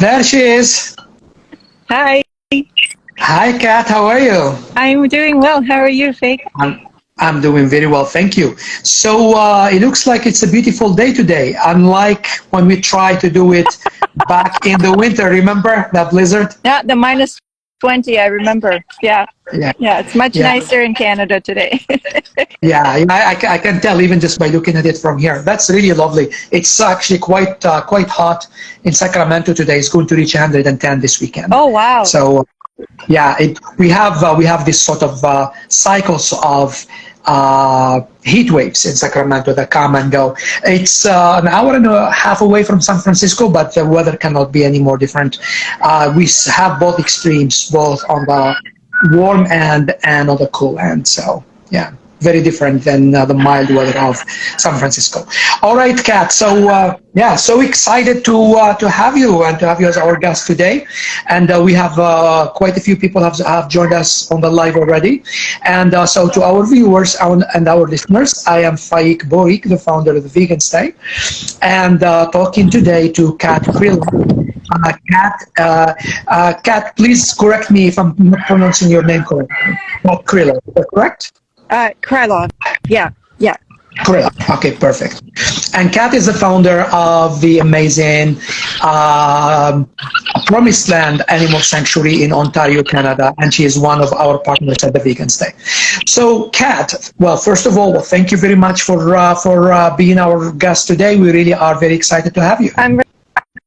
There she is. Hi. Hi, Kat. How are you? I'm doing well. How are you, Faik? I'm doing very well, thank you. So it looks like it's a beautiful day today, unlike when we tried to do it back in the winter. Remember that blizzard? Yeah, the minus 20, I remember. Yeah. Yeah. Yeah, it's much nicer in Canada today. Yeah, I can tell even just by looking at it from here. That's really lovely. It's actually quite hot in Sacramento today. It's going to reach 110 this weekend. Oh, wow. So yeah, we have this sort of cycles of heat waves in Sacramento that come and go. It's an hour and a half away from San Francisco, but the weather cannot be any more different. We have both extremes, both on the warm end and on the cool end. So yeah, very different than the mild weather of San Francisco. All right, Kat. So yeah, so excited to have you and to have you as our guest today. And we have quite a few people have joined us on the live already. And so to our viewers and our listeners, I am Faik Bouhrik, the founder of the Vegan Stay, and talking today to Kat Krylov. Kat, please correct me if I'm not pronouncing your name correctly. Not Krylov, is that correct? Krylov. Yeah. Krylov. Okay, perfect. And Kat is the founder of the amazing Promised Land Animal Sanctuary in Ontario, Canada, and she is one of our partners at the Vegan Stay. So, Kat, well, first of all, thank you very much for being our guest today. We really are very excited to have you. I'm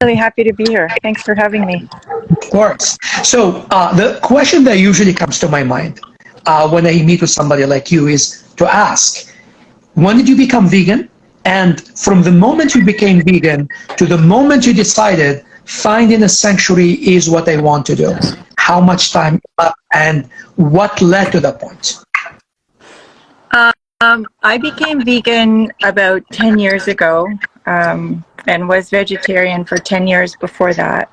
really happy to be here. Thanks for having me. Of course. So, the question that usually comes to my mind when I meet with somebody like you is to ask, when did you become vegan? And from the moment you became vegan to the moment you decided finding a sanctuary is what I want to do, how much time and what led to that point? I became vegan about 10 years ago and was vegetarian for 10 years before that.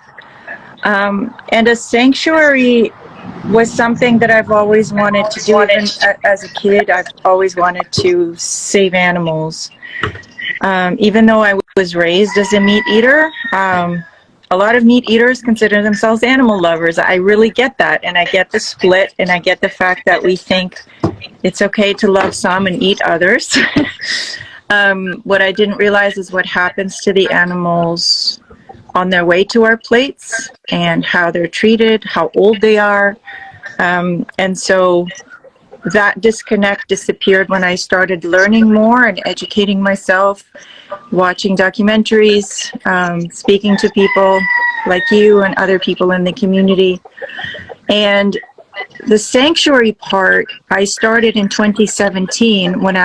And a sanctuary was something that I've always wanted to do. Even as a kid, I've always wanted to save animals. Even though I was raised as a meat eater, a lot of meat eaters consider themselves animal lovers. I really get that, and I get the split, and I get the fact that we think it's okay to love some and eat others. What I didn't realize is what happens to the animals on their way to our plates and how they're treated, how old they are. And so that disconnect disappeared when I started learning more and educating myself, watching documentaries, speaking to people like you and other people in the community. And the sanctuary part, I started in 2017 when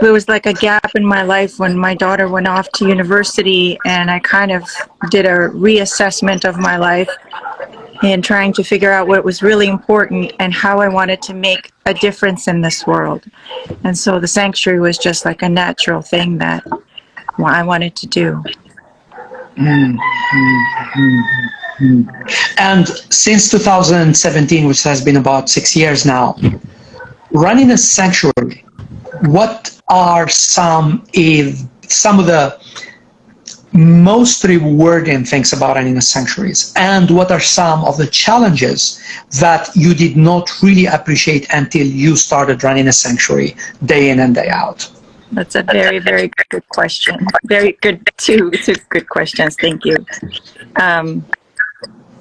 there was like a gap in my life when my daughter went off to university, and I kind of did a reassessment of my life and trying to figure out what was really important and how I wanted to make a difference in this world. And so the sanctuary was just like a natural thing that I wanted to do. And since 2017, which has been about 6 years now, running a sanctuary, what are some of the most rewarding things about running a sanctuaries, and what are some of the challenges that you did not really appreciate until you started running a sanctuary day in and day out? That's a very, very good question. Very good, two good questions. Thank you.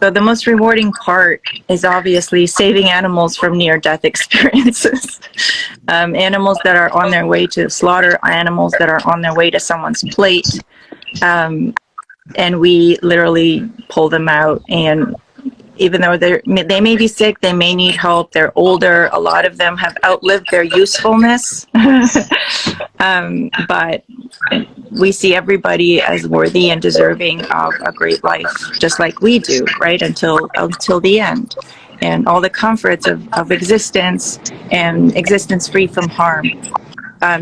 So the most rewarding part is obviously saving animals from near-death experiences. Animals that are on their way to slaughter, animals that are on their way to someone's plate. And we literally pull them out, and even though they may be sick, they may need help, they're older, a lot of them have outlived their usefulness. But we see everybody as worthy and deserving of a great life, just like we do, right, until the end. And all the comforts of existence, and existence free from harm.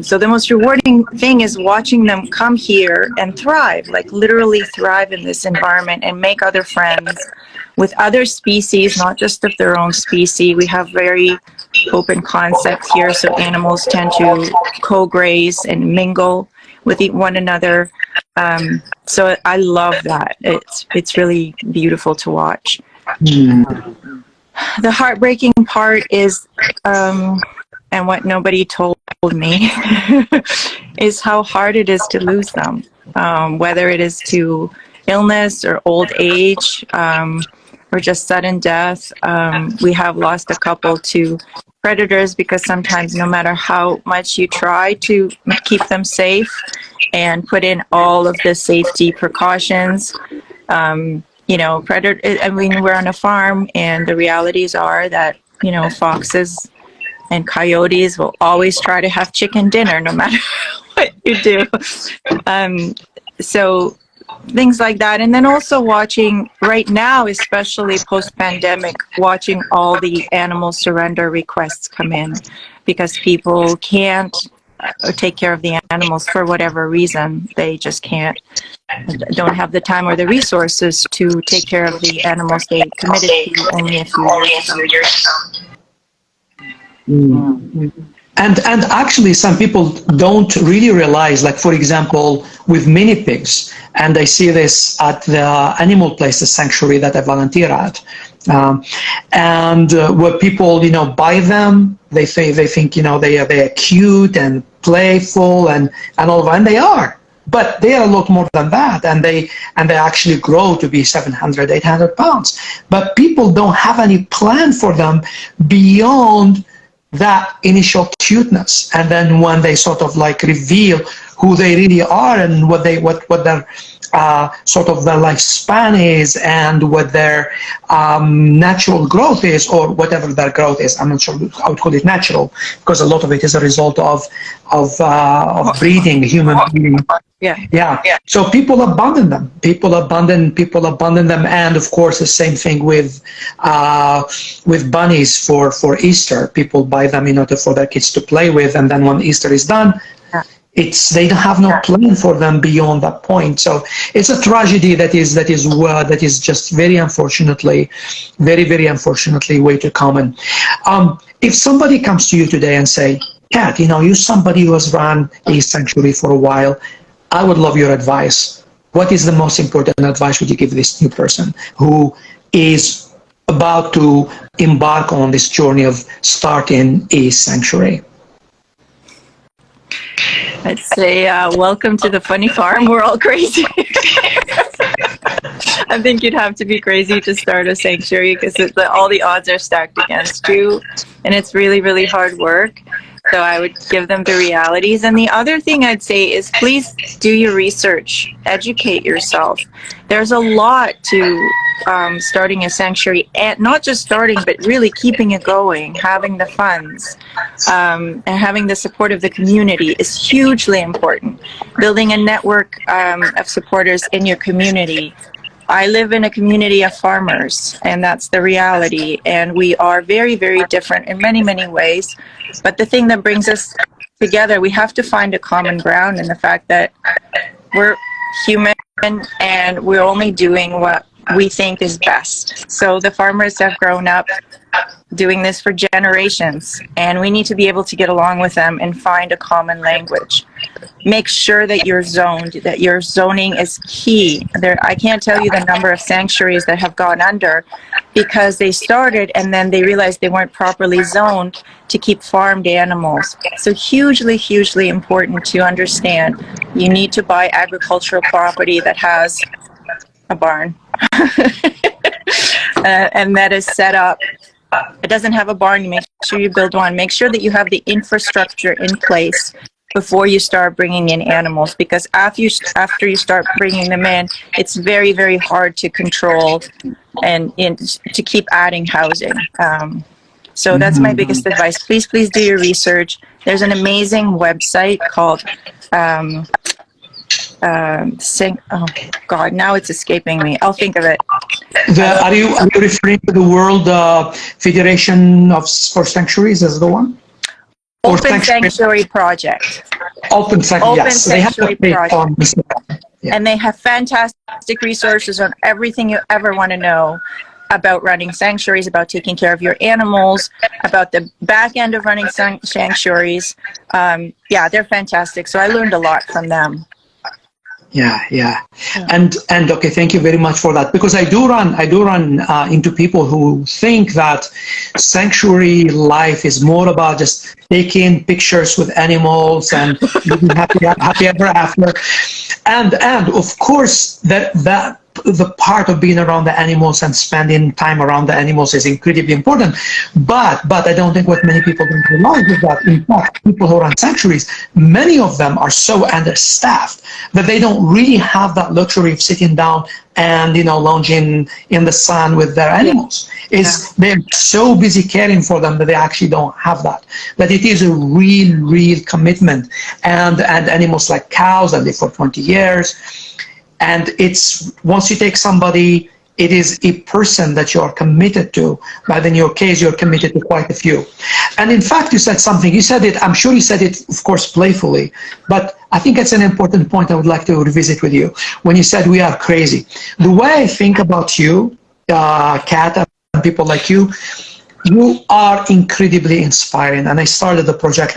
So the most rewarding thing is watching them come here and thrive, like literally thrive in this environment and make other friends with other species, not just of their own species. We have very open concept here, so animals tend to co-graze and mingle with one another. So I love that. It's really beautiful to watch. The heartbreaking part is, and what nobody told me, is how hard it is to lose them, whether it is to illness or old age, or just sudden death. We have lost a couple to predators because sometimes no matter how much you try to keep them safe and put in all of the safety precautions, predator, I mean, we're on a farm, and the realities are that, foxes and coyotes will always try to have chicken dinner no matter what you do. So things like that. And then also watching right now, especially post-pandemic, watching all the animal surrender requests come in because people can't take care of the animals for whatever reason. They just don't have the time or the resources to take care of the animals they committed to only a few years ago. And actually, some people don't really realize, like, for example, with mini pigs, and I see this at the animal places sanctuary that I volunteer at, where people, buy them, they think, they are cute and playful and all of that, and they are. But they are a lot more than that, and they actually grow to be 700, 800 pounds. But people don't have any plan for them beyond that initial cuteness, and then when they sort of like reveal who they really are and what their sort of their lifespan is and what their natural growth is, or whatever their growth is. I'm not sure I would call it natural, because a lot of it is a result of breeding, human breeding. Yeah. So people abandon them. People abandon them, and of course the same thing with bunnies for Easter. People buy them in order for their kids to play with, and then when Easter is done, they don't have no plan for them beyond that point. So it's a tragedy that is just very unfortunately way too common. If somebody comes to you today and say, Kat, you're somebody who has run a sanctuary for a while, I would love your advice. What is the most important advice would you give this new person who is about to embark on this journey of starting a sanctuary? I'd say, welcome to the funny farm. We're all crazy. I think you'd have to be crazy to start a sanctuary because all the odds are stacked against you, and it's really, really hard work. So I would give them the realities. And the other thing I'd say is please do your research, educate yourself. There's a lot to starting a sanctuary, and not just starting, but really keeping it going, having the funds, and having the support of the community is hugely important. Building a network of supporters in your community. I live in a community of farmers, and that's the reality. And we are very, very different in many, many ways. But the thing that brings us together, we have to find a common ground in the fact that we're human and we're only doing what we think is best. So the farmers have grown up doing this for generations, and we need to be able to get along with them and find a common language. Make sure that you're zoned, that your zoning is key. I can't tell you the number of sanctuaries that have gone under because they started and then they realized they weren't properly zoned to keep farmed animals. So hugely, hugely important to understand. You need to buy agricultural property that has a barn and that is set up. It doesn't have a barn, you make sure you build one. Make sure that you have the infrastructure in place before you start bringing in animals, because after you start bringing them in, it's very, very hard to control and to keep adding housing. So that's my biggest advice. Please do your research. There's an amazing website called oh God, now it's escaping me. I'll think of it. Are you referring to the World Federation for Sanctuaries as the one? Open Sanctuary Project. Open Sanctuary, yes. Sanctuary Project. Yeah. And they have fantastic resources on everything you ever want to know about running sanctuaries, about taking care of your animals, about the back end of running sanctuaries. Yeah, they're fantastic. So I learned a lot from them. Yeah. And okay, thank you very much for that, because I do run into people who think that sanctuary life is more about just taking pictures with animals and living happy ever after, and of course that the part of being around the animals and spending time around the animals is incredibly important. But I don't think what many people don't realize is that, in fact, people who run sanctuaries, many of them are so understaffed that they don't really have that luxury of sitting down and lounging in the sun with their animals. They're so busy caring for them that they actually don't have that. That it is a real commitment. And animals like cows that live for 20 years. And it's, once you take somebody, it is a person that you are committed to, but in your case, you're committed to quite a few. And in fact, you said something, you said it, I'm sure you said it, of course, playfully, but I think it's an important point I would like to revisit with you. When you said we are crazy, the way I think about you, Kat, and people like you are incredibly inspiring. And I started the project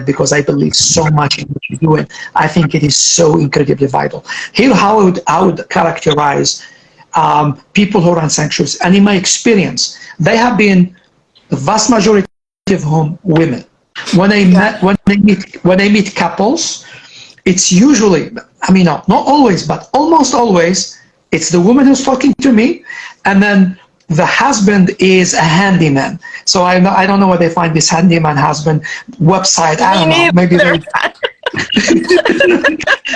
because I believe so much in what you're doing. I think it is so incredibly vital. Here, how I would characterize people who run sanctuaries, and in my experience, they have been, the vast majority of whom, women. When I meet couples, it's usually, not always, but almost always, it's the woman who's talking to me, and then the husband is a handyman. So I don't know where they find this handyman husband website. I don't know. Maybe they.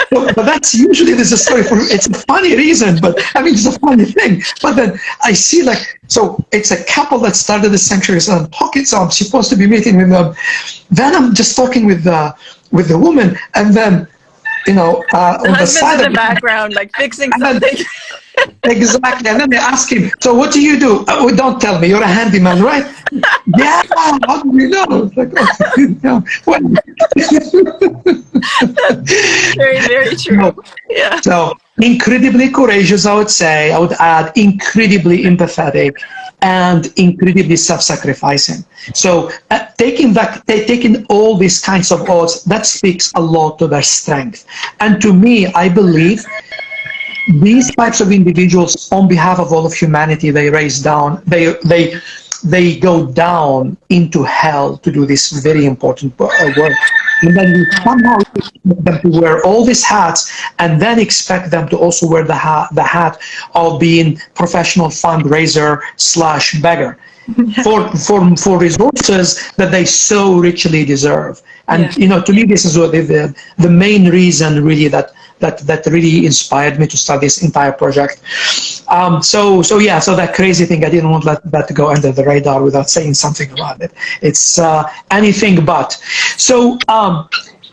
But that's usually, there's a story for, it's a funny reason, but it's a funny thing. But then I see, so it's a couple that started the sanctuary, so I'm talking, so I'm supposed to be meeting with them. Then I'm just talking with the woman, and then on the side in the background, fixing something. Exactly. And then they ask him, so what do you do? Oh, don't tell me, you're a handyman, right? Yeah, how do you know? It's like, well. Very, very true. Yeah. So incredibly courageous, I would say. I would add incredibly empathetic and incredibly self-sacrificing. So taking all these kinds of odds, that speaks a lot to their strength. And to me, I believe these types of individuals, on behalf of all of humanity, they go down into hell to do this very important work. And then you somehow expect them to wear all these hats, and then expect them to also wear the hat of being professional fundraiser / beggar for resources that they so richly deserve. And to me, this is what the main reason really that really inspired me to start this entire project. So that crazy thing, I didn't want that to go under the radar without saying something about it. It's anything but. So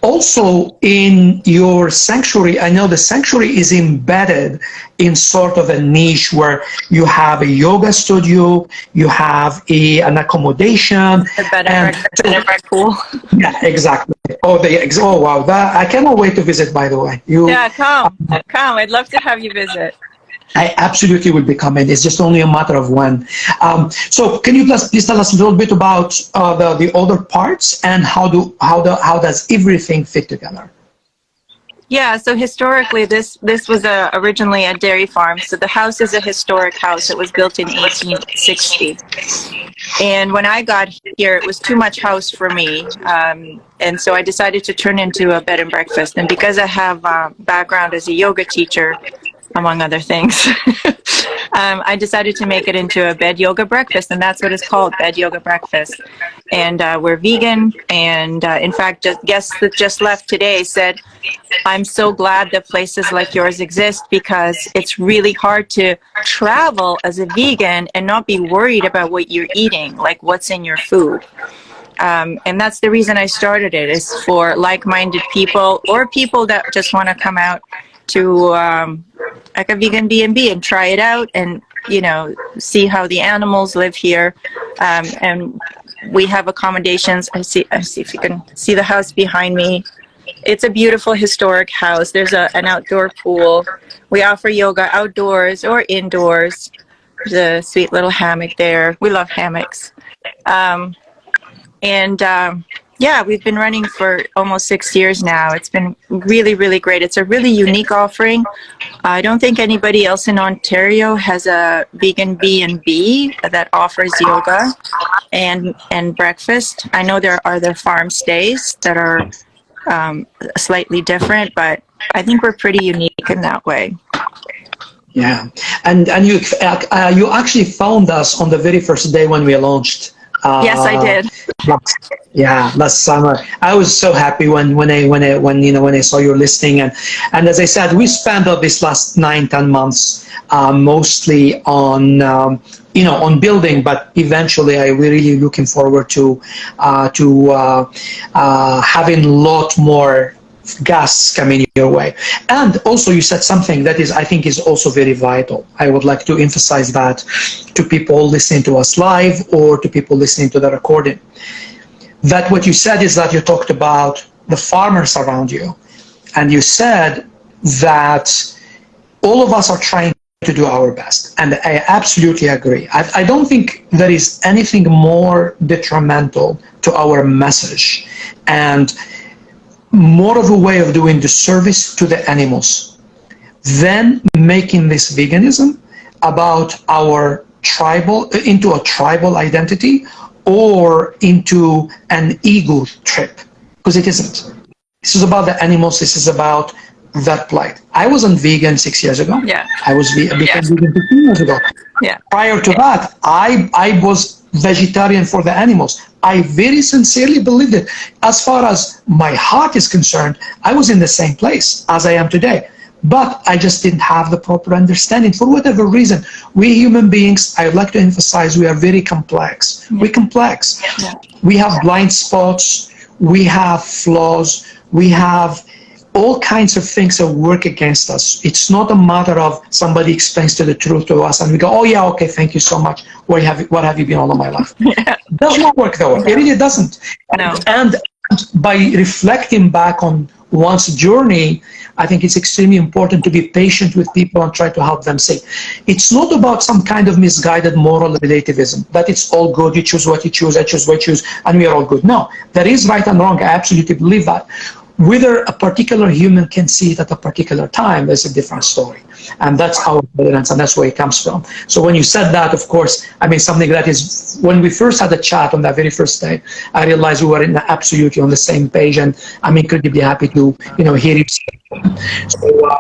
also in your sanctuary, I know the sanctuary is embedded in sort of a niche where you have a yoga studio, you have an accommodation, a bed and breakfast pool. Yeah, exactly. Oh wow! I cannot wait to visit. By the way, come. I'd love to have you visit. I absolutely will be coming. It's just only a matter of when. So can you please tell us a little bit about the other parts, and how does everything fit together? Yeah, so historically, this was originally a dairy farm. So the house is a historic house. It was built in 1860. And when I got here, it was too much house for me. And so I decided to turn into a bed and breakfast. And because I have a background as a yoga teacher, among other things, I decided to make it into a bed yoga breakfast, and that's what it's called, bed yoga breakfast. And we're vegan, and in fact, guests that just left today said, I'm so glad that places like yours exist, because it's really hard to travel as a vegan and not be worried about what you're eating, like what's in your food. And that's the reason I started it, is for like-minded people, or people that just want to come out to like a vegan B&B and try it out, and see how the animals live here. And we have accommodations. I see if you can see the house behind me. It's a beautiful historic house. There's an outdoor pool. We offer yoga outdoors or indoors. There's a sweet little hammock there. We love hammocks. And Yeah, we've been running for almost 6 years now. It's been really, really great. It's a really unique offering. I don't think anybody else in Ontario has a vegan B&B that offers yoga and breakfast. I know there are other farm stays that are slightly different, but I think we're pretty unique in that way. Yeah, and you actually found us on the very first day when we launched. Yes, I did. Last summer. I was so happy when I saw your listing, and as I said, we spent this last 9-10 months mostly on on building, but eventually we're really looking forward to having a lot more guests coming your way. And also you said something that I think is also very vital. I would like to emphasize that to people listening to us live or to people listening to the recording. That what you said is that you talked about the farmers around you, and you said that all of us are trying to do our best, and I absolutely agree. I don't think there is anything more detrimental to our message and more of a way of doing the service to the animals than making this veganism about our into a tribal identity or into an ego trip, because it isn't. This is about the animals. This is about that plight. I wasn't vegan 6 years ago. Yeah. I was vegan 15 years ago. Yeah. Prior to that, I was vegetarian for the animals. I very sincerely believed it. As far as my heart is concerned, I was in the same place as I am today. But I just didn't have the proper understanding for whatever reason. We human beings, I would like to emphasize, we are very complex. Yeah. We're complex. Yeah. We have blind spots. We have flaws. We have all kinds of things that work against us. It's not a matter of somebody explains the truth to us and we go, oh yeah, okay, thank you so much. What have you been all of my life? Yeah. It does not work that way. No. It really doesn't. No. And by reflecting back on one's journey, I think it's extremely important to be patient with people and try to help them see. It's not about some kind of misguided moral relativism, that it's all good, you choose what you choose, I choose what I choose, and we are all good. No, there is right and wrong. I absolutely believe that. Whether a particular human can see it at a particular time is a different story. And that's our evidence, and that's where it comes from. So when you said that, of course, I mean, something that is, when we first had a chat on that very first day, I realized we were absolutely on the same page, and I'm incredibly happy to, hear you say that. So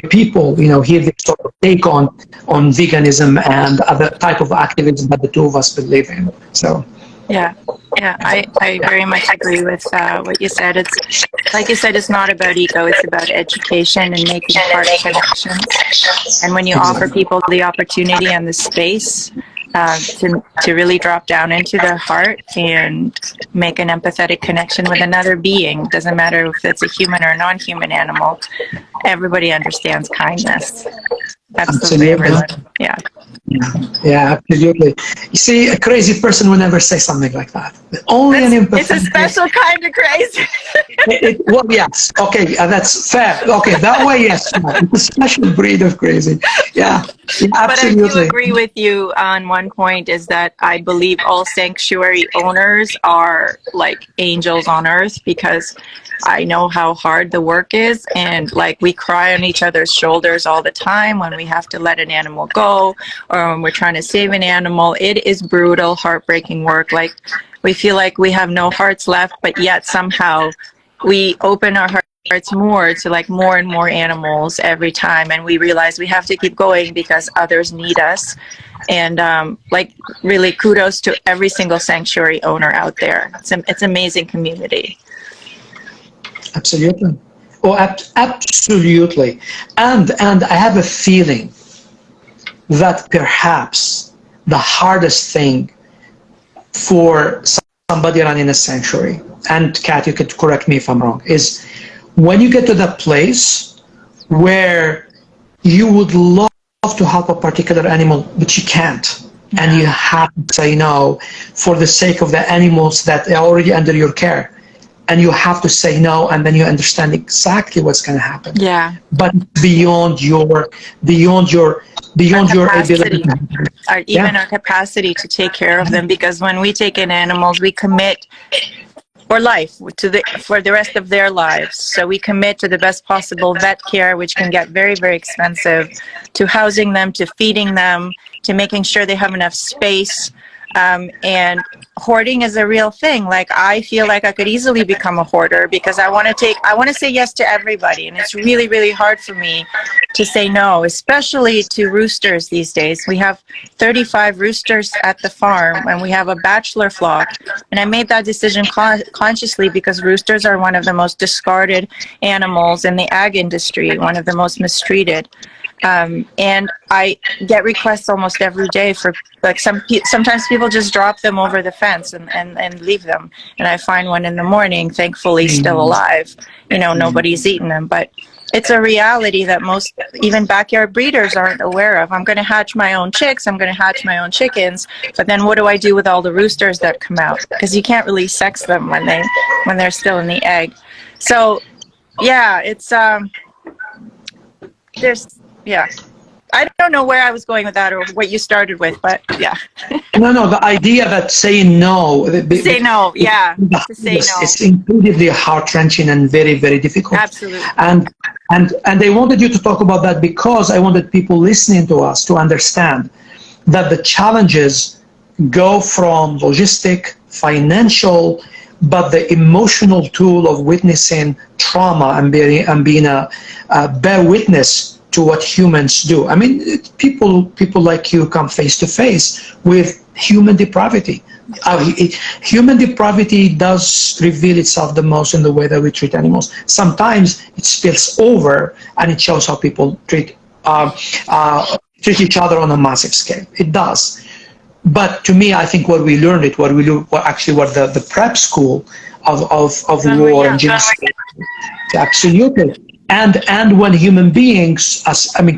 people, hear this sort of take on veganism and other type of activism that the two of us believe in. So. Yeah, I very much agree with what you said. It's like you said, it's not about ego, it's about education and making heart connections. And when you offer people the opportunity and the space to really drop down into their heart and make an empathetic connection with another being, doesn't matter if it's a human or a non-human animal, everybody understands kindness. Absolutely everyone. Yeah. Yeah, absolutely. You see, a crazy person would never say something like that. Only an empathetic. It's a special kind of crazy. Well, yes. Okay, that's fair. Okay, that way, yes. It's a special breed of crazy. Yeah, absolutely. But I do agree with you on one point, is that I believe all sanctuary owners are like angels on earth, because I know how hard the work is, and like we cry on each other's shoulders all the time when we have to let an animal go or when we're trying to save an animal. It is brutal, heartbreaking work. Like we feel like we have no hearts left, but yet somehow we open our hearts more to like more and more animals every time, and we realize we have to keep going because others need us. And like really kudos to every single sanctuary owner out there. It's amazing community. Absolutely. Oh, absolutely. And I have a feeling that perhaps the hardest thing for somebody running a sanctuary, and Kat, you could correct me if I'm wrong, is when you get to that place where you would love to help a particular animal, but you can't. And you have to say no for the sake of the animals that are already under your care. And you have to say no, and then you understand exactly what's going to happen. Yeah. But beyond your ability, even our capacity to take care of them. Because when we take in animals, we commit or life for the rest of their lives. So we commit to the best possible vet care, which can get very, very expensive, to housing them, to feeding them, to making sure they have enough space. And hoarding is a real thing. Like, I feel like I could easily become a hoarder because I want to say yes to everybody. And it's really, really hard for me to say no, especially to roosters these days. We have 35 roosters at the farm, and we have a bachelor flock. And I made that decision consciously because roosters are one of the most discarded animals in the ag industry, one of the most mistreated. And I get requests almost every day for, like, sometimes people just drop them over the fence and leave them. And I find one in the morning, thankfully still alive. You know, nobody's eaten them, but it's a reality that most, even backyard breeders, aren't aware of. I'm going to hatch my own chicks. I'm going to hatch my own chickens. But then what do I do with all the roosters that come out? Because you can't really sex them when they're still in the egg. So, yeah, it's, yeah. I don't know where I was going with that or what you started with, but yeah. No, the idea that saying no. Say no, yeah. To say no. It's incredibly heart-wrenching and very, very difficult. Absolutely. And I wanted you to talk about that because I wanted people listening to us to understand that the challenges go from logistic, financial, but the emotional tool of witnessing trauma and being a bear witness to what humans do. I mean, people like you come face to face with human depravity. Human depravity does reveal itself the most in the way that we treat animals. Sometimes it spills over and it shows how people treat each other on a massive scale. It does. But to me, I think what we learned, what the prep school of war and genocide. Absolutely. And when human beings,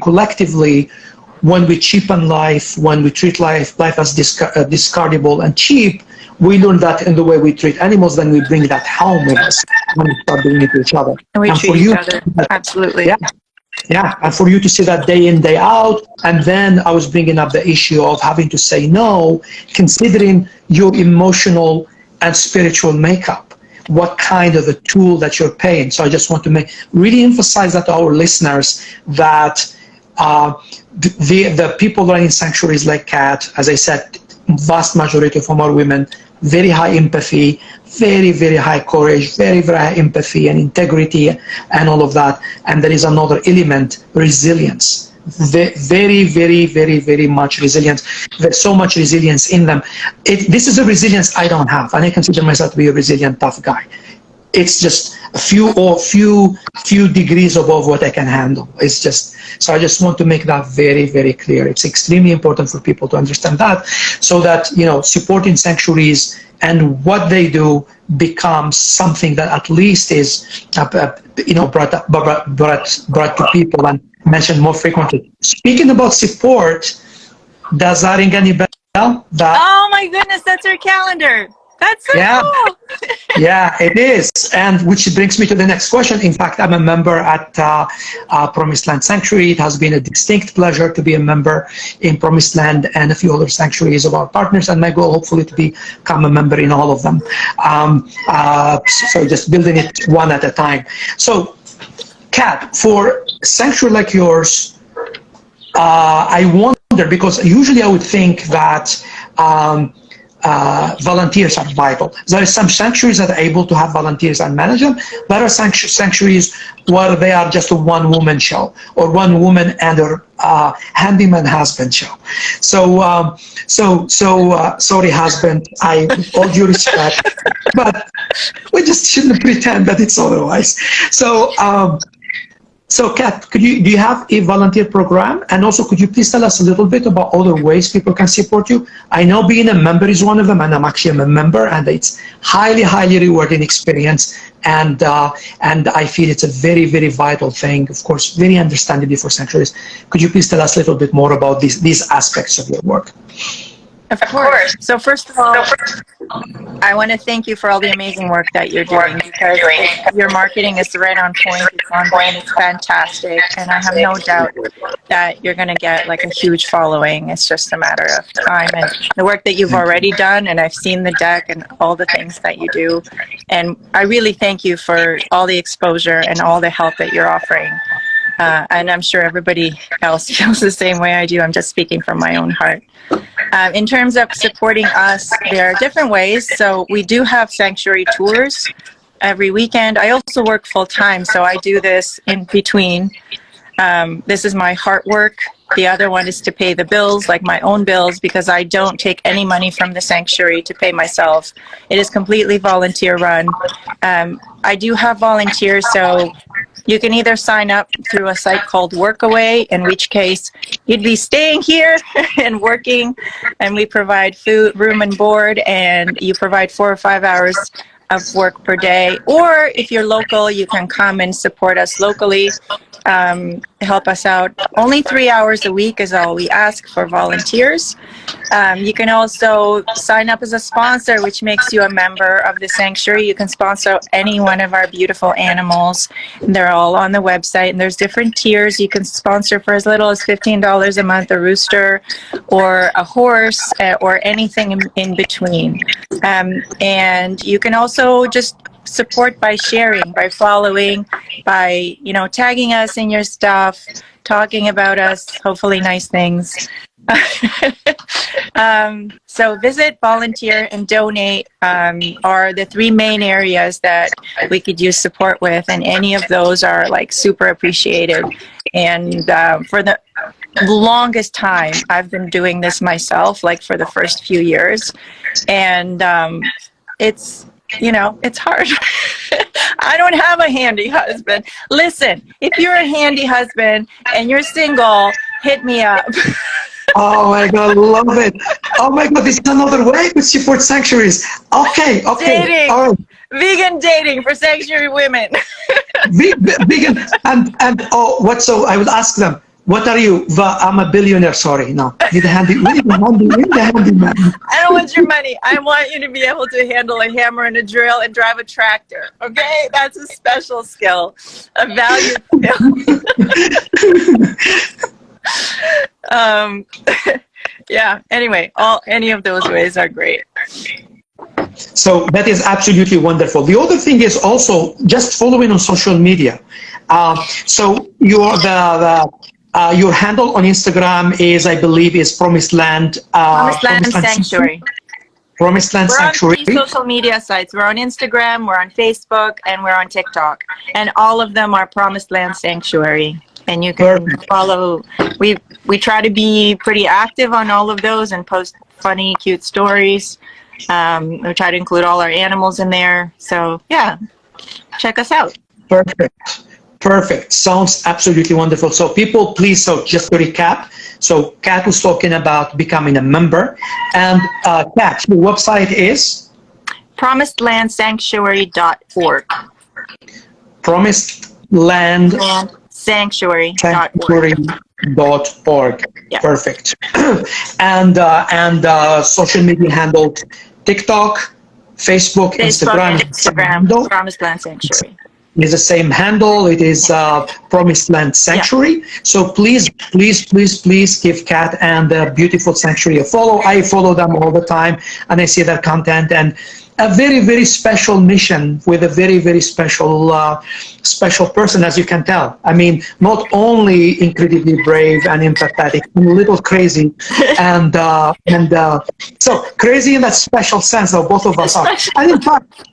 collectively, when we cheapen life, when we treat life as discardable and cheap, we learn that in the way we treat animals, then we bring that home with us when we start doing it to each other. And we treat each other, absolutely. Yeah, and for you to see that day in, day out, and then I was bringing up the issue of having to say no, considering your emotional and spiritual makeup. What kind of a tool that you're paying. So I just want to really emphasize that to our listeners that the people running sanctuaries like Kat, as I said, vast majority of them are women, very high empathy, very, very high courage, very, very high empathy and integrity and all of that. And there is another element, resilience. Very, very, very, very much resilience. There's so much resilience in them. This is a resilience I don't have, and I consider myself to be a resilient, tough guy. It's just a few degrees above what I can handle. It's just, so I just want to make that very, very clear. It's extremely important for people to understand that, so that, you know, supporting sanctuaries and what they do becomes something that at least is, brought to people and mentioned more frequently. Speaking about support, does that ring any bell? Oh my goodness, that's our calendar. That's so cool. Yeah, it is. And which brings me to the next question. In fact, I'm a member at Promised Land Sanctuary. It has been a distinct pleasure to be a member in Promised Land and a few other sanctuaries of our partners. And my goal, hopefully, to become a member in all of them. So just building it one at a time. So, Kat, for a sanctuary like yours, I wonder, because usually I would think that volunteers are vital. There are some sanctuaries that are able to have volunteers and manage them. There are sanctuaries where they are just a one-woman show, or one woman and her handyman husband show. So, sorry, husband, I all due respect, but we just shouldn't pretend that it's otherwise. So, Kat, do you have a volunteer program? And also, could you please tell us a little bit about other ways people can support you? I know being a member is one of them, and I'm actually a member, and it's highly, highly rewarding experience. And I feel it's a very, very vital thing, of course, very understandably for sanctuaries. Could you please tell us a little bit more about these aspects of your work? Of course. So first of all, I want to thank you for all the amazing work that you're doing, because your marketing is right on point. It's on brand. It's fantastic. And I have no doubt that you're going to get like a huge following. It's just a matter of time, and the work that you've already done. And I've seen the deck and all the things that you do. And I really thank you for all the exposure and all the help that you're offering. And I'm sure everybody else feels the same way I do. I'm just speaking from my own heart. In terms of supporting us, there are different ways. So we do have sanctuary tours every weekend. I also work full time, so I do this in between. This is my heart work. The other one is to pay the bills, like my own bills, because I don't take any money from the sanctuary to pay myself. It is completely volunteer run. I do have volunteers, so you can either sign up through a site called Workaway, in which case you'd be staying here and working, and we provide food, room and board, and you provide 4 or 5 hours of work per day. Or if you're local, you can come and support us locally, help us out. Only 3 hours a week is all we ask for volunteers. You can also sign up as a sponsor, which makes you a member of the sanctuary. You can sponsor any one of our beautiful animals. They're all on the website, and there's different tiers. You can sponsor for as little as $15 a month, a rooster or a horse, or anything in between. And you can also just support by sharing, by following, by, you know, tagging us in your stuff, talking about us, hopefully nice things. So visit, volunteer, and donate are the 3 main areas that we could use support with, and any of those are like super appreciated. And for the longest time, I've been doing this myself, like for the first few years, and it's, you know, it's hard. I don't have a handy husband. Listen, if you're a handy husband and you're single, hit me up. Oh my God, love it. Oh my God, this is another way to support sanctuaries. Okay. Dating. All right. Vegan dating for sanctuary women. Vegan, and so I would ask them, what are you? I'm a billionaire. Sorry, no. Need a handy man. I don't want your money. I want you to be able to handle a hammer and a drill and drive a tractor. Okay, that's a special skill, a valued skill. Yeah. Anyway, any of those ways are great. So that is absolutely wonderful. The other thing is also just following on social media. So your handle on Instagram is, I believe, is Promised Land. Promised Land Sanctuary. Promised Land Sanctuary. We're on 3 social media sites. We're on Instagram, we're on Facebook, and we're on TikTok. And all of them are Promised Land Sanctuary. And you can follow. We try to be pretty active on all of those and post funny, cute stories. We try to include all our animals in there. So yeah, check us out. Perfect. Sounds absolutely wonderful. So people, please, so just to recap, so Kat was talking about becoming a member, and Kat, your website is? PromisedLandSanctuary.org. PromisedLandSanctuary.org. Yeah. Perfect. And social media handle, TikTok, Facebook, Instagram. Promised Land Sanctuary. Is the same handle. It is Promised Land Sanctuary. Yeah. So please give Kat and the beautiful sanctuary a follow. I follow them all the time, and I see their content, and a very, very special mission with a very, very special person, as you can tell. I mean, not only incredibly brave and empathetic, and a little crazy, and so crazy in that special sense that both of us are. And in fact,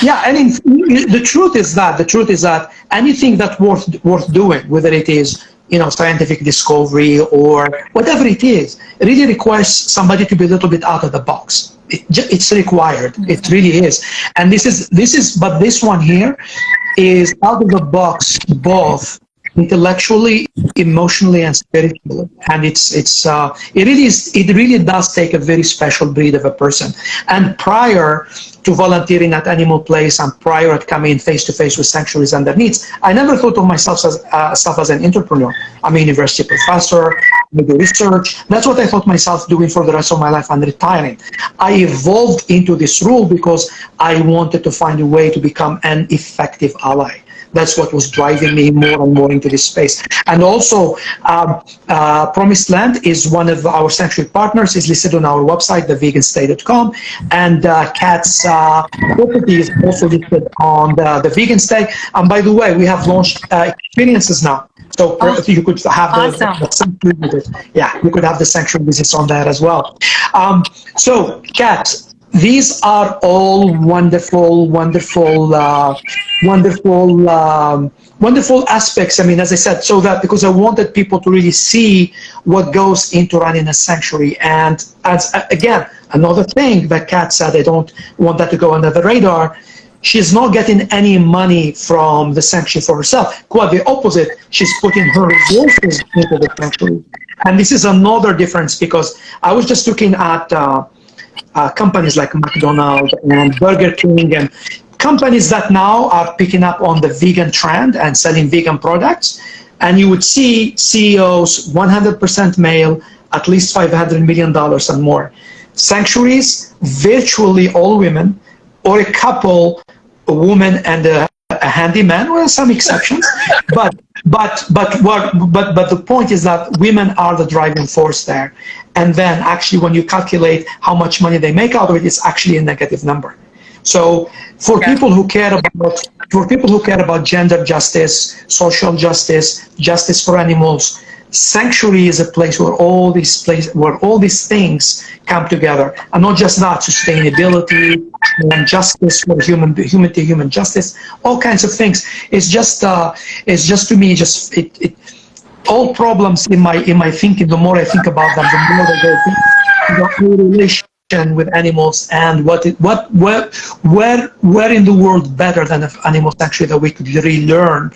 yeah, and the truth is that anything that's worth doing, whether it is, you know, scientific discovery or whatever it is, it really requires somebody to be a little bit out of the box. It's required. It really is. And but this one here is out of the box, both intellectually, emotionally, and spiritually. And it really does take a very special breed of a person. And prior to volunteering at Animal Place and prior to coming face to face with sanctuaries and their needs, I never thought of myself as an entrepreneur. I'm a university professor. I do research. That's what I thought myself doing for the rest of my life and retiring. I evolved into this role because I wanted to find a way to become an effective ally. That's what was driving me more and more into this space. And also, Promised Land is one of our sanctuary partners, is listed on our website, theveganstay.com. And Kat's property is also listed on the Vegan Stay. And by the way, we have launched experiences now. So you could have the sanctuary visit. Yeah, you could have the sanctuary visits on that as well. So, Kat, these are all wonderful aspects. I mean, as I said, so that because I wanted people to really see what goes into running a sanctuary. And as again, another thing that Kat said, I don't want that to go under the radar. She's not getting any money from the sanctuary for herself. Quite the opposite. She's putting her resources into the sanctuary. And this is another difference, because I was just looking at companies like McDonald's and Burger King and companies that now are picking up on the vegan trend and selling vegan products. And you would see CEOs, 100% male, at least $500 million and more. Sanctuaries, virtually all women, or a couple, a woman and a handyman, well, some exceptions. But the point is that women are the driving force there. And then actually when you calculate how much money they make out of it, it's actually a negative number. So for people who care about gender justice, social justice, justice for animals, sanctuary is a place where all these things come together, and not just that, sustainability and justice for human to human justice, all kinds of things. It's just to me all problems in my thinking. The more I think about them, the more they go about relation with animals, and where in the world better than animals actually that we could relearn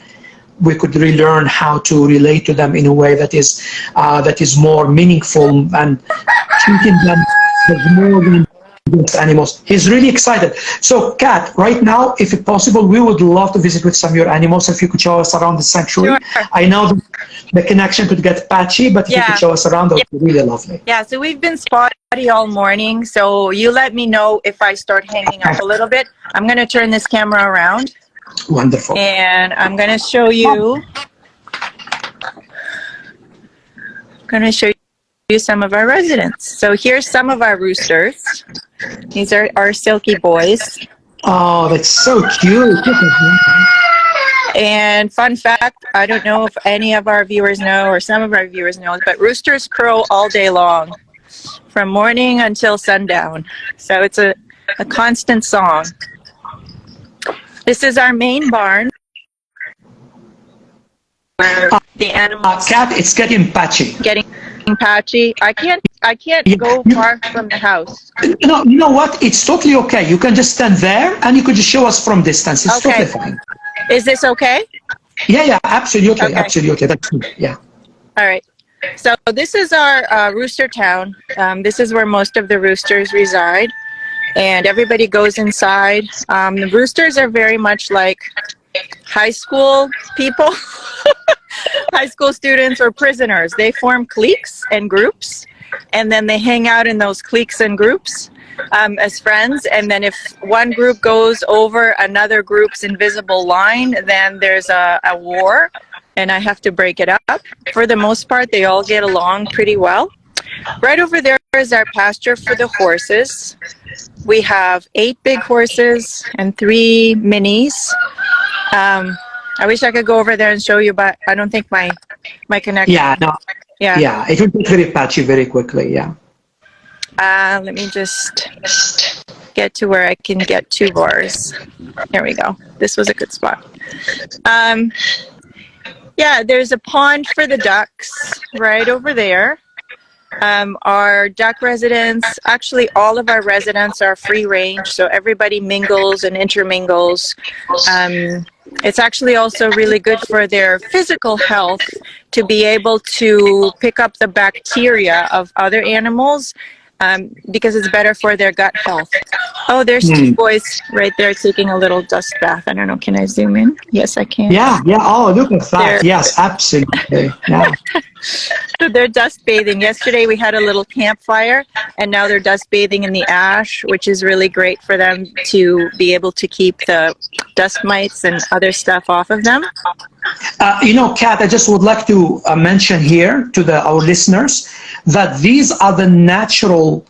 how to relate to them in a way that is more meaningful and treating them as more than animals. He's really excited. So, Kat, right now, if it's possible, we would love to visit with some of your animals. If you could show us around the sanctuary. Sure. I know the connection could get patchy, but if you could show us around, that would be really lovely. Yeah, so we've been spotty all morning, so you let me know if I start hanging up a little bit. I'm going to turn this camera around. Wonderful. And I'm going to show you some of our residents. So here's some of our roosters. These are our silky boys. Oh, that's so cute. And fun fact, I don't know if any of our viewers know, or some of our viewers know, but roosters crow all day long, from morning until sundown. So it's a constant song. This is our main barn, where the animals. Kat, it's getting patchy. I can't go far from the house. No, you know what? It's totally okay. You can just stand there, and you could just show us from distance. It's totally fine. Is this okay? Yeah, absolutely, okay. Absolutely. That's good. Yeah. All right. So this is our rooster town. This is where most of the roosters reside. And everybody goes inside. The roosters are very much like high school people, high school students or prisoners. They form cliques and groups, and then they hang out in those cliques and groups as friends. And then if one group goes over another group's invisible line, then there's a war, and I have to break it up. For the most part, they all get along pretty well. Right over there is our pasture for the horses. We have 8 big horses and 3 minis. I wish I could go over there and show you, but I don't think my connection. Yeah, it will be very patchy very quickly. Yeah. Let me just get to where I can get 2 bars. Here we go. This was a good spot. Yeah, there's a pond for the ducks right over there. Our duck residents, actually all of our residents are free range, so everybody mingles and intermingles. It's actually also really good for their physical health to be able to pick up the bacteria of other animals, because it's better for their gut health. Oh, there's 2 boys right there taking a little dust bath. I don't know, can I zoom in? Yes, I can. Yeah. Oh, look at that. Yes, absolutely. Yeah. So they're dust bathing. Yesterday we had a little campfire, and now they're dust bathing in the ash, which is really great for them to be able to keep the dust mites and other stuff off of them. Kat, I just would like to mention here to our listeners that these are the natural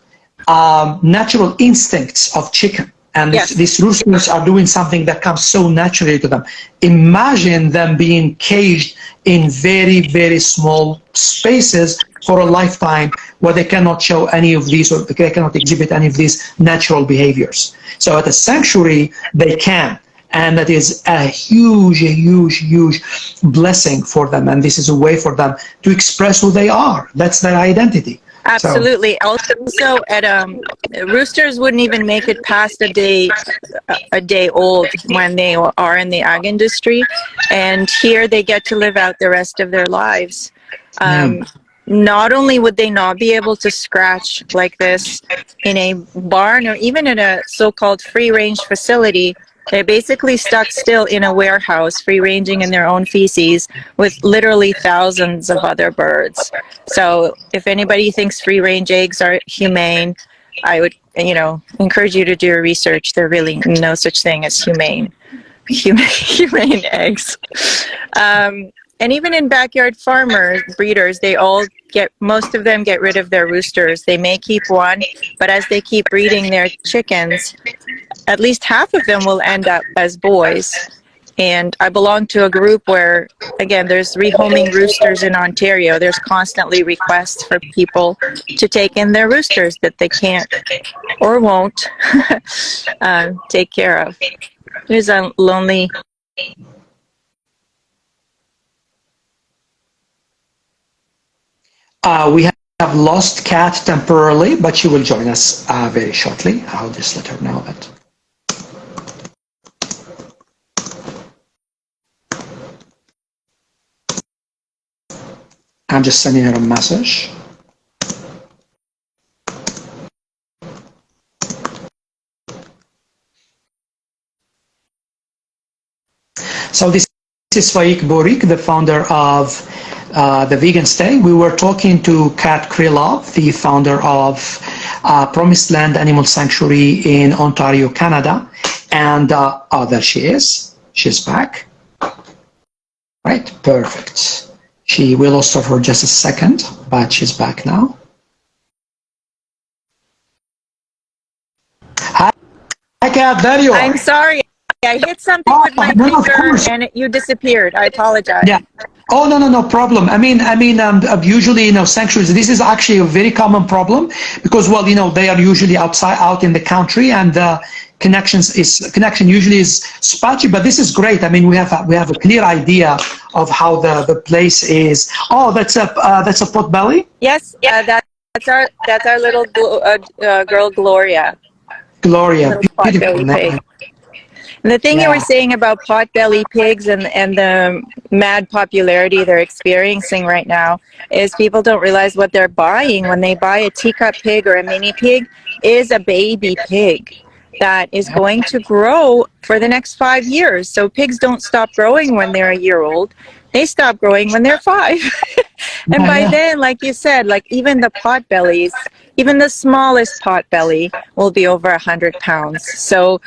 instincts of chicken. And Yes. these roosters are doing something that comes so naturally to them. Imagine them being caged in very, very small spaces for a lifetime where they cannot show any of these, or they cannot exhibit any of these natural behaviors. So at a sanctuary, they can. And that is a huge, huge, huge blessing for them. And this is a way for them to express who they are. That's their identity. Absolutely. Also, at roosters wouldn't even make it past a day old when they are in the ag industry, and here they get to live out the rest of their lives. Not only would they not be able to scratch like this in a barn or even in a so-called free-range facility, they're basically stuck still in a warehouse, free-ranging in their own feces with literally thousands of other birds. So if anybody thinks free-range eggs are humane, I would, encourage you to do your research. There really no such thing as humane eggs. And even in backyard breeders, most of them get rid of their roosters. They may keep one, but as they keep breeding their chickens, at least half of them will end up as boys. And I belong to a group where, again, there's rehoming roosters in Ontario. There's constantly requests for people to take in their roosters that they can't or won't take care of. There's a lonely... We have lost Kat temporarily, but she will join us very shortly. I'll just let her know that. I'm just sending her a message. So this is Faik Bouhrik, the founder of the Vegan Stay. We were talking to Kat Krylov, the founder of Promised Land Animal Sanctuary in Ontario, Canada. And there she is. She's back. Right, perfect. We lost her for just a second, but she's back now. Hi, Kat, there you are. I'm sorry. I hit something with my finger and you disappeared. I apologize. Yeah. Oh, no problem. I mean, usually, sanctuaries, this is actually a very common problem because, well, they are usually out in the country, and connection usually is spotty, but this is great. I mean, we have a clear idea of how the place is. Oh, that's a potbelly? Yes, that's our little girl, Gloria. Gloria, beautiful name. And the thing you were saying about potbelly pigs and the mad popularity they're experiencing right now is people don't realize what they're buying when they buy a teacup pig or a mini pig is a baby pig that is going to grow for the next 5 years. So pigs don't stop growing when they're a year old. They stop growing when they're 5. And by then, like you said, like even the potbellies, even the smallest potbelly will be over 100 pounds. So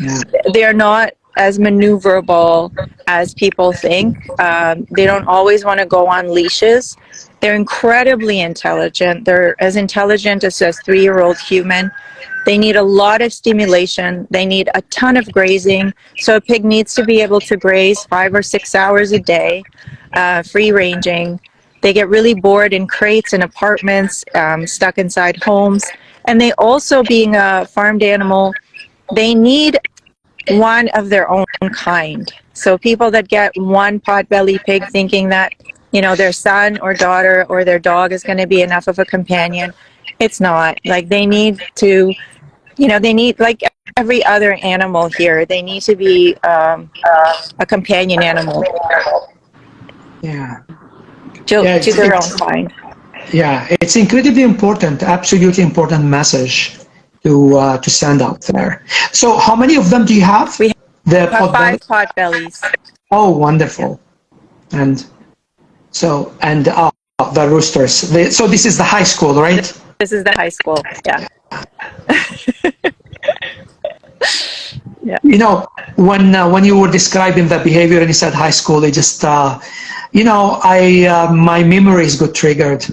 they're not as maneuverable as people think. They don't always want to go on leashes. They're incredibly intelligent. They're as intelligent as a 3-year-old human. They need a lot of stimulation. They need a ton of grazing. So a pig needs to be able to graze 5 or 6 hours a day, free ranging. They get really bored in crates and apartments, stuck inside homes. And they also, being a farmed animal, they need one of their own kind. So people that get one potbelly pig thinking that, their son or daughter or their dog is going to be enough of a companion, it's not. Like they need to, they need, like every other animal here, they need to be a companion animal. Yeah. To their own kind. Yeah, it's incredibly important, absolutely important message to send out there. So how many of them do you have? We have 5 potbellies. Oh, wonderful. And so, the roosters. So this is the high school, right? This is the high school. Yeah. Yeah. You know, when you were describing the behavior and you said high school, it just, my memories got triggered.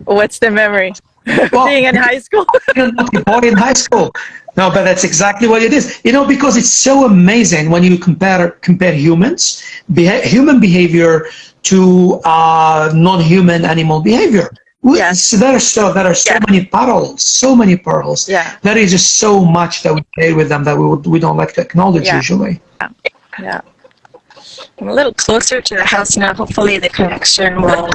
What's the memory? Well, Being in high school. boy in high school. No, but that's exactly what it is. Because it's so amazing when you compare humans, human behavior to non-human animal behavior. Yes. There are so many parallels, Yeah. There is just so much that we play with them that we don't like to acknowledge usually. Yeah. I'm a little closer to the house now. Hopefully the connection will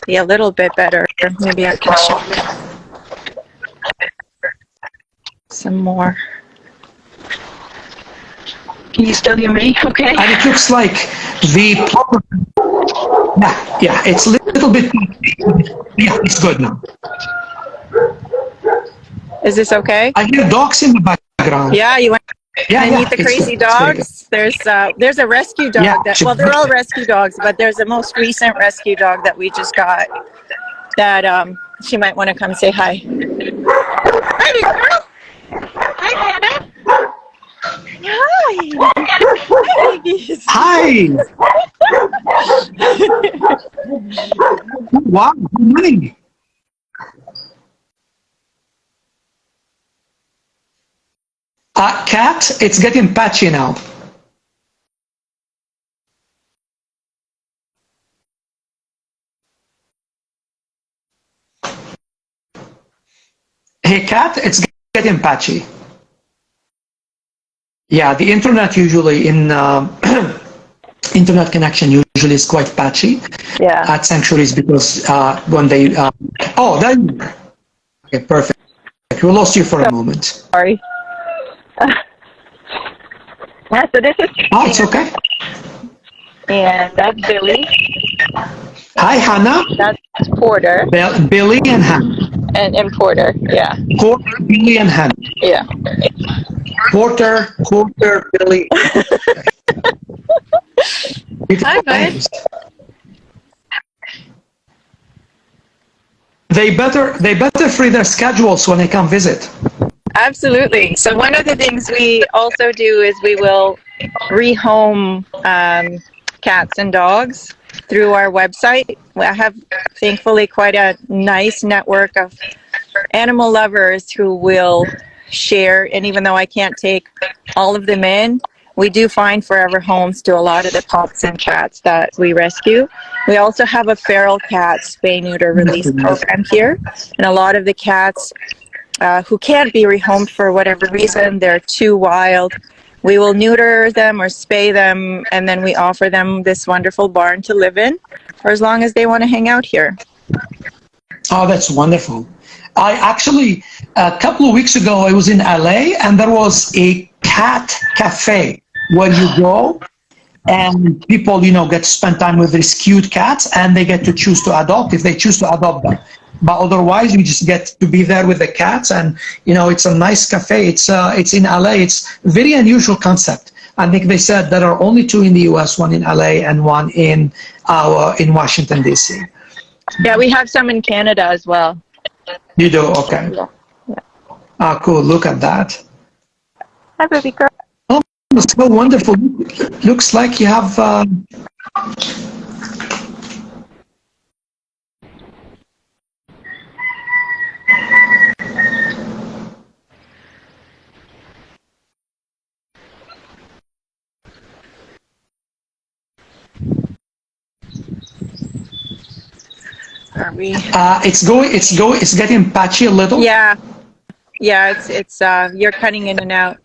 be a little bit better. Maybe I can show you some more. Can you still hear me? Okay. And it looks like it's a little bit, it's good now. Is this okay? I hear dogs in the background. Yeah, you want to meet the it's crazy good. dogs? There's a rescue dog well, they're all rescue dogs, but there's a most recent rescue dog that we just got that she might want to come say hi. Hi, big girl. Hi, Hannah. Hi. Hi, babies. Hi. Wow, good morning. Kat, it's getting patchy now. Hey, Kat, it's getting patchy. Yeah, the internet usually internet connection usually is quite patchy at sanctuaries because when they there you are. Okay, perfect. We lost you for a moment. Sorry. Yeah, so this is it's okay. And that's Billy. Hi, Hannah. That's Porter. Billy and Hannah. And Porter, yeah. Porter, Billy, and Hannah. Yeah. Porter, Billy. Hi, bud. They better free their schedules when they come visit. Absolutely. So one of the things we also do is we will rehome cats and dogs through our website. I have thankfully quite a nice network of animal lovers who will share, and even though I can't take all of them in, we do find forever homes to a lot of the pups and cats that we rescue. We also have a feral cat spay-neuter release program here, and a lot of the cats who can't be rehomed for whatever reason, they're too wild, we will neuter them or spay them, and then we offer them this wonderful barn to live in for as long as they want to hang out here. Oh, that's wonderful. I actually, a couple of weeks ago, I was in LA and there was a cat cafe where you go and people, get to spend time with these cute cats and they get to choose to adopt if they choose to adopt them. But otherwise, you just get to be there with the cats, and it's a nice cafe. It's in LA. It's a very unusual concept. I think they said there are only 2 in the U.S., one in LA and one in Washington D.C. Yeah, we have some in Canada as well. You do? Okay. Yeah. Cool. Look at that. Hi, baby girl. Oh, so wonderful. Looks like you have. Are we? It's getting patchy a little. Yeah, it's you're cutting in and out.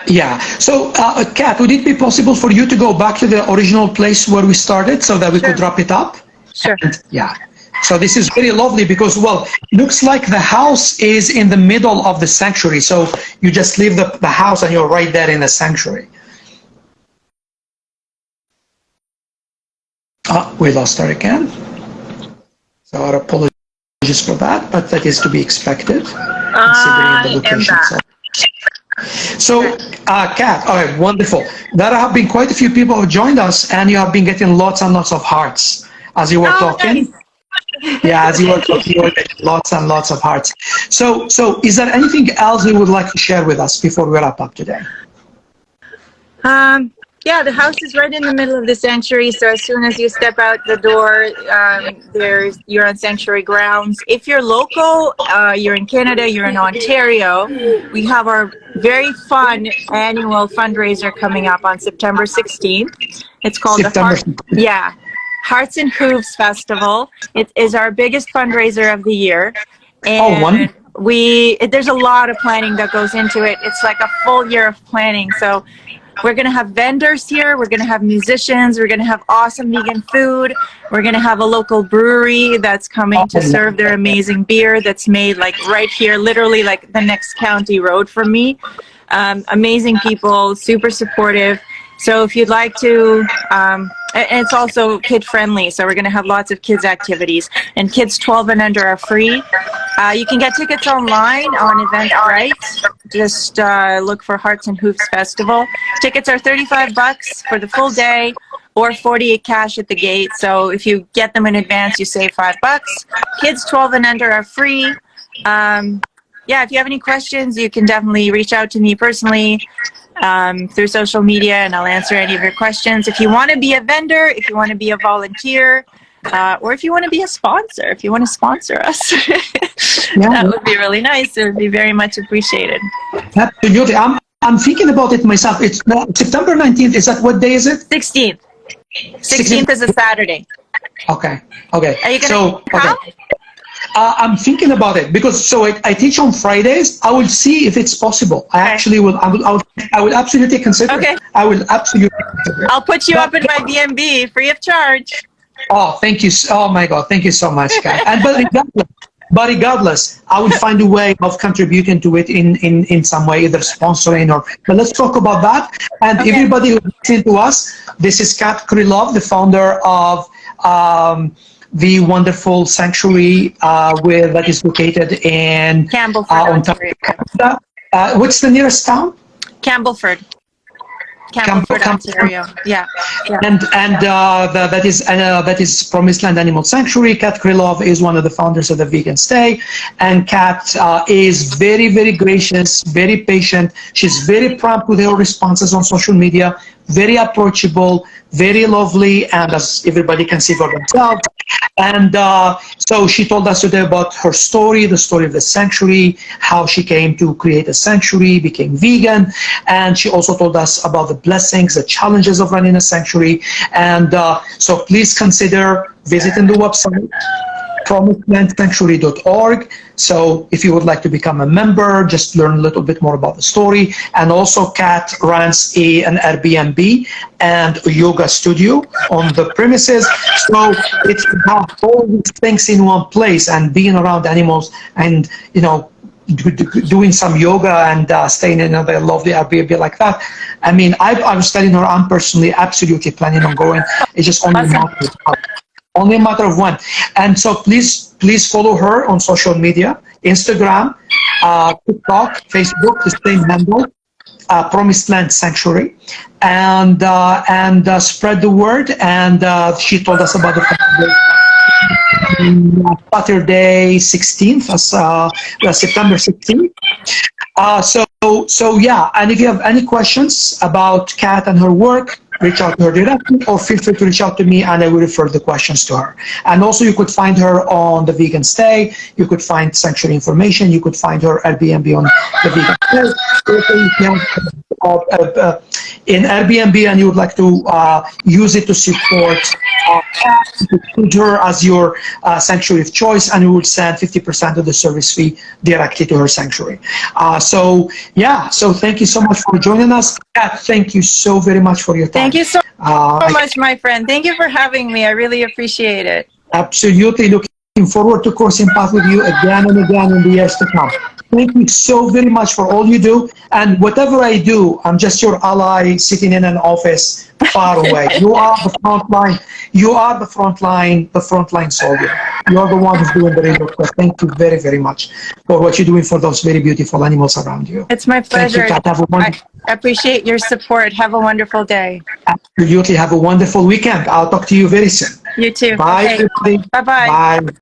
Yeah. So, Kat, would it be possible for you to go back to the original place where we started so that we could wrap it up? Sure. Yeah. So this is very lovely because, well, looks like the house is in the middle of the sanctuary. So you just leave the house and you're right there in the sanctuary. We lost her again. So our apologies for that, but that is to be expected. I am back. So, Kat, all right, wonderful. There have been quite a few people who joined us, and you have been getting lots and lots of hearts as you were talking. Nice. Yeah, as you were talking, you were getting lots and lots of hearts. So is there anything else you would like to share with us before we wrap up today? Yeah, the house is right in the middle of the sanctuary. So as soon as you step out the door, you're on sanctuary grounds. If you're local, you're in Canada, you're in Ontario, we have our very fun annual fundraiser coming up on September 16th. It's called Hearts and Hooves Festival. It is our biggest fundraiser of the year. And there's a lot of planning that goes into it. It's like a full year of planning. So we're going to have vendors here. We're going to have musicians. We're going to have awesome vegan food. We're going to have a local brewery that's coming to serve their amazing beer that's made like right here, literally like the next county road from me. Amazing people, super supportive. So if you'd like to, and it's also kid friendly. So we're going to have lots of kids activities, and kids 12 and under are free. You can get tickets online on Eventbrite. Just look for Hearts and Hooves Festival. Tickets are $35 for the full day, or $48 cash at the gate. So if you get them in advance, you save $5. Kids 12 and under are free. Yeah, if you have any questions, you can definitely reach out to me personally through social media, and I'll answer any of your questions. If you want to be a vendor, if you want to be a volunteer, or if you want to be a sponsor, if you want to sponsor us, that would be really nice. It would be very much appreciated. Absolutely. I'm thinking about it myself. It's September 19th. Is that, what day is it? 16th. 16th is a Saturday. Okay. Are you going to come? I'm thinking about it because I teach on Fridays. I will see if it's possible. I actually will. I will absolutely consider. Okay. I will absolutely consider. I'll put you up in my B&B free of charge. Oh, thank you. Oh my God, thank you so much, Kat. But regardless, I will find a way of contributing to it in some way, either sponsoring or. But let's talk about that. And everybody who's listening to us, this is Kat Krylov, the founder of the wonderful sanctuary that is located in Campbellford, Ontario. What's the nearest town? Campbellford, Ontario. Yeah. And that is Promised Land Animal Sanctuary. Kat Krylov is one of the founders of the Vegan Stay, and Kat is very, very gracious, very patient. She's very prompt with her responses on social media, very approachable, very lovely, and as everybody can see for themselves. And so she told us today about her story, the story of the sanctuary, how she came to create a sanctuary, became vegan, and she also told us about the blessings, the challenges of running a sanctuary. And so please consider visiting the website, promisedlandsanctuary.org. So if you would like to become a member, just learn a little bit more about the story. And also Kat runs an Airbnb and a yoga studio on the premises. So it's about all these things in one place, and being around animals, and doing some yoga and staying in a lovely Airbnb like that. I mean, I was telling her I'm personally absolutely planning on going. It's just only a matter of when. And so please follow her on social media, Instagram, TikTok, Facebook, the same handle, Promised Land Sanctuary, and spread the word. And she told us about the Saturday 16th, September 16th. So yeah, and if you have any questions about Kat and her work, reach out to her directly, or feel free to reach out to me and I will refer the questions to her. And also you could find her on the Vegan Stay, you could find sanctuary information, you could find her Airbnb on the Vegan Stay. In Airbnb and you would like to use it to support her as your sanctuary of choice, and we will send 50% of the service fee directly to her sanctuary. So thank you so much for joining us. Kat, thank you so very much for your time. Thank you so much, my friend. Thank you for having me. I really appreciate it. Absolutely. Looking forward to crossing paths with you again and again in the years to come. Thank you so very much for all you do. And whatever I do, I'm just your ally sitting in an office far away. You are the front line. You are the front line soldier. You're the one who's doing the real work. Thank you very, very much for what you're doing for those very beautiful animals around you. It's my pleasure. I appreciate your support. Have a wonderful day. Absolutely. Have a wonderful weekend. I'll talk to you very soon. You too. Bye. Okay. Bye-bye. Bye.